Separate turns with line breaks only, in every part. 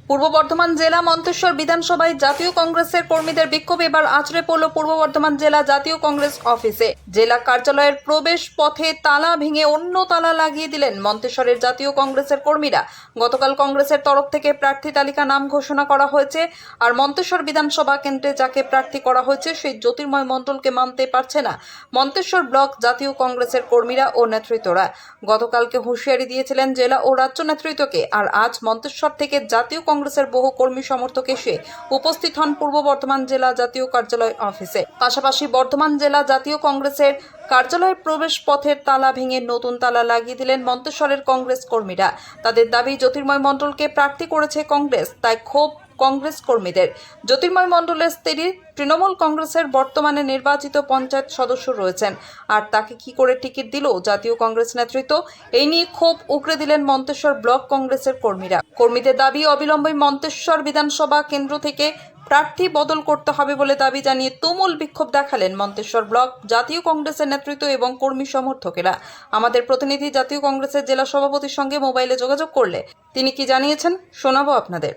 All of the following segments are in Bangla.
পূর্ব বর্ধমান জেলা মন্তেশ্বর বিধানসভায় জাতীয় কংগ্রেসের কর্মীদের বিক্ষোভ এবার আছড়ে পড়ল পূর্ব বর্ধমান জেলা জাতীয় কংগ্রেস অফিসে। জেলা কার্যালয়ের প্রবেশ পথে তালা ভেঙে অন্য তালা লাগিয়ে দিলেন মন্তেশ্বরের জাতীয় কংগ্রেসের কর্মীরা। গতকাল কংগ্রেসের তরফ থেকে প্রার্থী তালিকা নাম ঘোষণা করা হয়েছে, আর মন্তেশ্বর বিধানসভা কেন্দ্রে যাকে প্রার্থী করা হয়েছে সেই জ্যোতির্ময় মণ্ডলকে মানতে পারছে না মন্তেশ্বর ব্লক জাতীয় কংগ্রেসের কর্মীরা ও নেতৃত্বরা। গতকালকে হুঁশিয়ারি দিয়েছিলেন জেলা ও রাজ্য নেতৃত্বকে, আর আজ মন্তেশ্বর থেকে জাতীয় কংগ্রেসের বহু কর্মী সমর্থক এসে উপস্থিত হন পূর্ব বর্ধমান জেলা জাতীয় কার্যালয় অফিসে। পাশাপাশি বর্ধমান জেলা জাতীয় কংগ্রেসের কার্যালয়ের প্রবেশ পথের তালা ভেঙে নতুন তালা লাগিয়ে দিলেন মন্তেশ্বরের কংগ্রেস কর্মীরা। তাদের দাবি, জ্যোতির্ময় মণ্ডলকে প্রার্থী করেছে কংগ্রেস, তাই ক্ষোভ কংগ্রেস কর্মীদের। জ্যোতির্ময় মণ্ডলের স্ত্রী তৃণমূল কংগ্রেসের বর্তমানে নির্বাচিত পঞ্চায়েত সদস্য রয়েছেন, আর তাকে কি করে টিকিট দিল জাতীয় কংগ্রেস নেতৃত্ব, এই নিয়ে ক্ষোভ উগরে দিলেন মন্তেশ্বর ব্লক কংগ্রেসের কর্মীরা। কর্মীদের দাবি, অবিলম্বে মন্তেশ্বর বিধানসভা কেন্দ্র থেকে প্রার্থী বদল করতে হবে বলে দাবি জানিয়ে তুমুল বিক্ষোভ দেখালেন মন্তেশ্বর ব্লক জাতীয় কংগ্রেসের নেতৃত্ব এবং কর্মী সমর্থকেরা। আমাদের প্রতিনিধি জাতীয় কংগ্রেসের জেলা সভাপতির সঙ্গে মোবাইলে যোগাযোগ করলে তিনি কি জানিয়েছেন শোনাবো আপনাদের।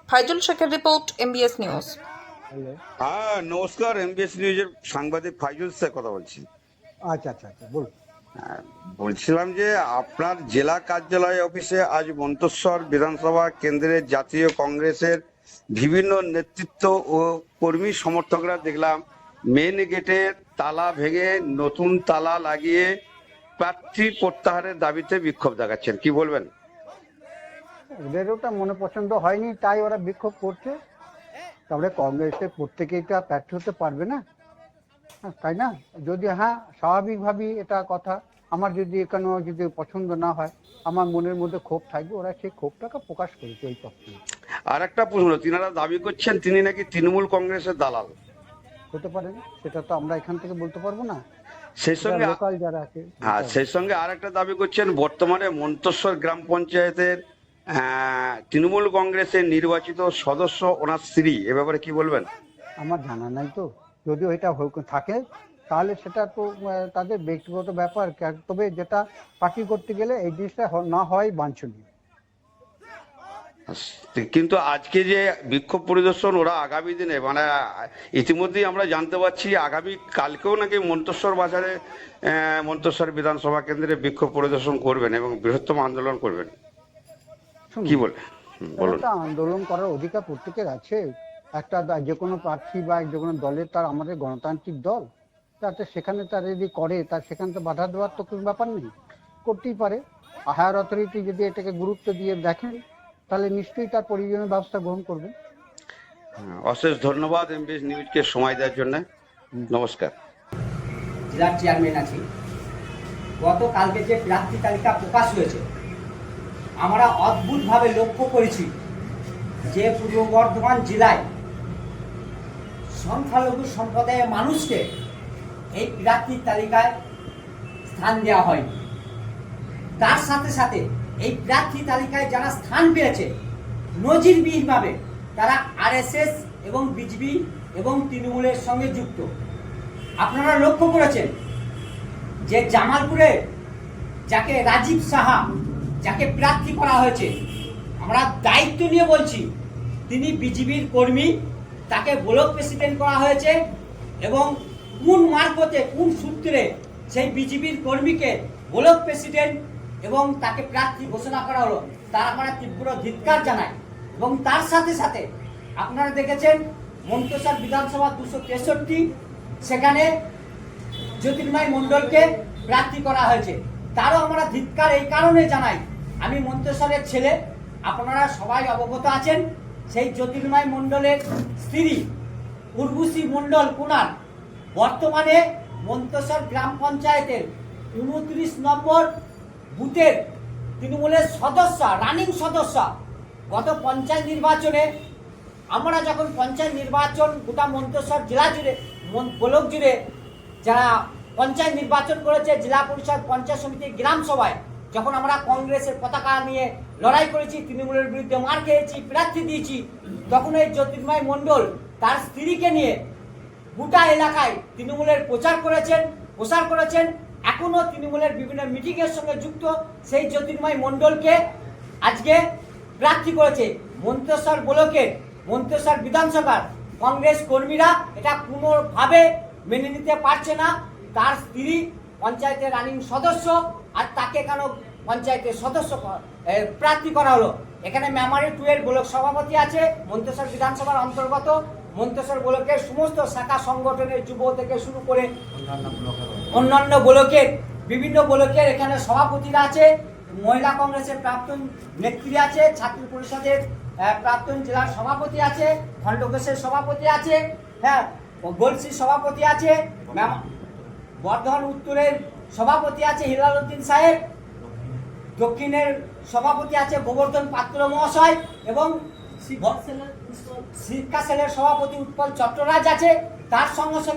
ফাইজুল শেখের রিপোর্ট, এমবিএস নিউজ।
হ্যাঁ নমস্কার, এমবিএস নিউজের সাংবাদিক ফাইজুল শেখ কথা বলছি।
আচ্ছা আচ্ছা আচ্ছা বলুন।
বলছিলাম যে আপনার জেলা কার্যালয় অফিসে আজ মন্তেশ্বর বিধানসভা কেন্দ্রের জাতীয় কংগ্রেসের বিভিন্ন নেতৃত্ব ও কর্মী সমর্থকরা দেখলাম মেন গেটের তালা ভেঙে নতুন তালা লাগিয়ে প্রার্থী প্রত্যাহারের দাবিতে বিক্ষোভ দেখাচ্ছেন, কি বলবেন?
ওদের ওটা মনে পছন্দ হয়নি তাই ওরা বিক্ষোভ করছে। তারপরে কংগ্রেসের প্রত্যেকেই তো প্রার্থী হতে পারবে না, তাই না? যদি স্বাভাবিকভাবেই এটা কথা, আমার যদি এখানে যদি পছন্দ না হয়, আমার মনের মধ্যে ক্ষোভ থাকবে, ওরা সেই ক্ষোভটাকে প্রকাশ করেছে এই পক্ষে।
আর একটা প্রশ্ন, তিনারা দাবি করছেন তিনি নাকি তৃণমূল কংগ্রেসের দালাল।
হতে পারে, সেটা তো আমরা এখান থেকে বলতে পারবো না।
সেই সঙ্গে
লোকাল যারা আছে,
সেই সঙ্গে আর একটা দাবি করছেন বর্তমানে মন্তেশ্বর গ্রাম পঞ্চায়েতের তৃণমূল কংগ্রেসের নির্বাচিত সদস্য ওনার স্ত্রী, এ ব্যাপারে কি বলবেন?
আমার জানা নাই তো, যদি ওইটা থাকে তাহলে সেটা তো তাদের ব্যক্তিগত ব্যাপার। তবে যেটা পার্টি করতে গেলে এই জিনিসটা না হয় বাঞ্ছনীয়।
কিন্তু আজকে যে বিক্ষোভ পরিদর্শন ওরা আগামী দিনে মানে ইতিমধ্যেই আমরা জানতে পারছি আগামী কালকেও নাকি মন্তেশ্বর বাজারে মন্তেশ্বর বিধানসভা কেন্দ্রে বিক্ষোভ পরিদর্শন করবেন এবং বৃহত্তম আন্দোলন করবেন, কি বলে?
একটা আন্দোলন করার অধিকার প্রত্যেকের আছে। একটা যে কোনো প্রার্থী বা যে কোনো দলের, তার আমাদের গণতান্ত্রিক দল, তাতে সেখানে তার যদি করে, তার সেখানে তো বাধা দেওয়ার তো কোনো ব্যাপার নেই, করতেই পারে। হায়ার অথরিটি যদি এটাকে গুরুত্ব দিয়ে দেখেন তাহলে নিশ্চয়ই তার প্রয়োজনীয় ব্যবস্থা গ্রহণ করবেন।
অশেষ ধন্যবাদ এমবিএস নিউজকে সময় দেওয়ার জন্য। নমস্কার।
জেলার চেয়ারম্যান আছি। গতকালকে যে প্রার্থী তালিকা প্রকাশ হয়েছে, আমরা অদ্ভুতভাবে লক্ষ্য করেছি যে পূর্ব বর্ধমান জেলায় সংখ্যালঘু সম্প্রদায়ের মানুষকে এই প্রার্থীর তালিকায় স্থান দেওয়া হয়নি। তার সাথে সাথে এই প্রার্থী তালিকায় যারা স্থান পেয়েছে নজিরবিহীনভাবে তারা আরএসএস এবং বিজেপি এবং তৃণমূলের সঙ্গে যুক্ত। আপনারা লক্ষ্য করেছেন যে জামালপুরে যাকে রাজীব সাহা যাকে প্রার্থী করা হয়েছে, আমরা দায়িত্ব নিয়ে বলছি তিনি বিজেপির কর্মী, তাকে ব্লক প্রেসিডেন্ট করা হয়েছে এবং কোন মারফতে কোন সূত্রে সেই বিজেপির কর্মীকে ব্লক প্রেসিডেন্ট এবং তাকে প্রার্থী ঘোষণা করা হলো, তার আমরা তীব্র ধিক্কার জানাই। এবং তার সাথে সাথে আপনারা দেখেছেন মন্তেশ্বর বিধানসভা 263 সেখানে জ্যোতির্ময় মণ্ডলকে প্রার্থী করা হয়েছে, তারও আমরা ধিক্কার এই কারণে জানাই। আমি মন্তেশ্বরের ছেলে, আপনারা সবাই অবগত আছেন সেই জ্যোতির্ময় মণ্ডলের স্ত্রী উর্বশী মণ্ডল কুনাল বর্তমানে মন্তেশ্বর গ্রাম পঞ্চায়েতের 29 নম্বর বুথের তৃণমূলের সদস্য, রানিং সদস্য। গত পঞ্চায়েত নির্বাচনে আমরা যখন পঞ্চায়েত নির্বাচন গোটা মন্তেশ্বর জেলা জুড়ে ব্লক জুড়ে যারা পঞ্চায়েত নির্বাচন করেছে, জেলা পরিষদ, পঞ্চায়েত সমিতি, গ্রাম সভায় যখন আমরা কংগ্রেসের পতাকা নিয়ে লড়াই করেছি, তৃণমূলের বিরুদ্ধে মার খেয়েছি, প্রার্থী দিয়েছি, তখন এই জ্যোতির্ময় মণ্ডল তার স্ত্রীকে নিয়ে গোটা এলাকায় তৃণমূলের প্রচার করেছেন। এখনো তৃণমূলের বিভিন্ন মিটিংয়ের সঙ্গে যুক্ত সেই জ্যোতির্ময় মণ্ডলকে আজকে প্রার্থী করেছে মন্তেশ্বর ব্লকের মন্তেশ্বর বিধানসভার কংগ্রেস কর্মীরা এটা কোনোভাবে মেনে নিতে পারছে না। তার স্ত্রী পঞ্চায়েতের রানিং সদস্য, আর তাকে কেন পঞ্চায়েতের সদস্য প্রার্থী করা হলো। এখানে মেমারি 2 এর ব্লক সভাপতি আছে মন্তেশ্বর বিধানসভার অন্তর্গত। মন্তেশ্বর ব্লকের সমস্ত শাখা সংগঠনের যুব থেকে শুরু করে অন্যান্য ব্লকের বিভিন্ন ব্লকের এখানে সভাপতিরা আছে, মহিলা কংগ্রেসের প্রাক্তন নেত্রী আছে, ছাত্র পরিষদের প্রাক্তন জেলার সভাপতি আছে, খণ্ডঘোষের সভাপতি আছে, হ্যাঁ গলসির সভাপতি আছে, বর্ধমান উত্তরের সভাপতি আছে হিলাল উদ্দিন সাহেব, দক্ষিণের সভাপতি আছে গোবর্ধন পাত্র মহাশয় এবং শিক্ষা সেলের সভাপতি উৎপল চট্টরাজ আছে। তার সঙ্গে সঙ্গে